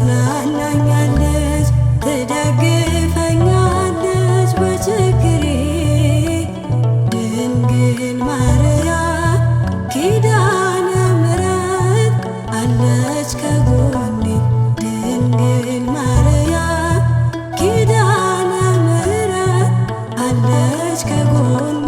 ታጽናናኛለች ትደግፈኛለች በችግሬ ድንግል ማርያም ኪዳነ ምሕረት አለች ከጎኔ ድንግል ማርያም ኪዳነ ምሕረት አለች ከጎኔ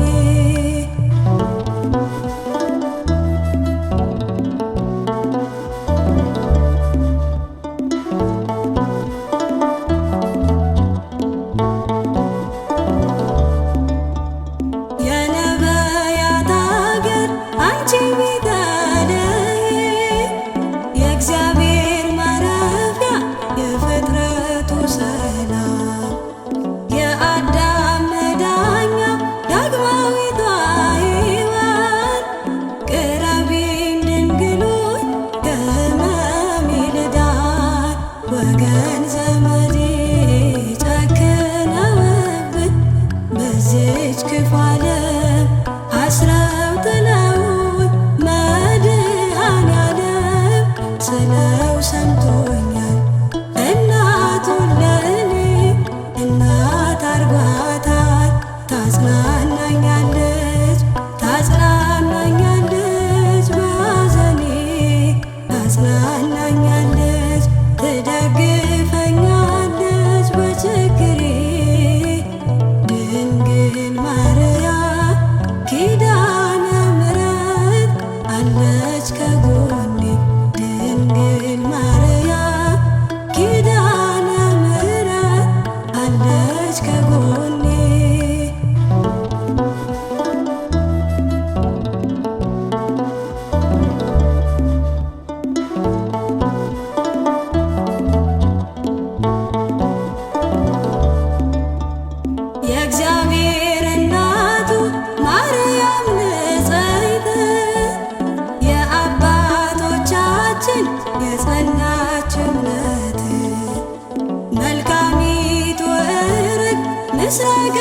ወገን ዘመዴ ጨክነውብኝ በዚች ክፉ ዓለም አስረው ጥለውኝ መድኃኔዓለም ስለው ሰምቶኛል እናቱን ለእኔ እናት አርጓታል ታጽናናኛለች ታጽናናኛለች በሐዘኔ ታጽናናኛለች ትደግፈኛለች በችግሬ ድንግል ማርያም ኪዳነ ምሕረት አለች ከጎኔ ድንግል ማርያም ኪዳነ ምሕረት አለች ከጎኔ የእግዚአብሔር እናቱ ማርያም ንጽሕት የአባቶቻችን የጸናች እምነት መልካሚቱ ዕርግ ምስራቅ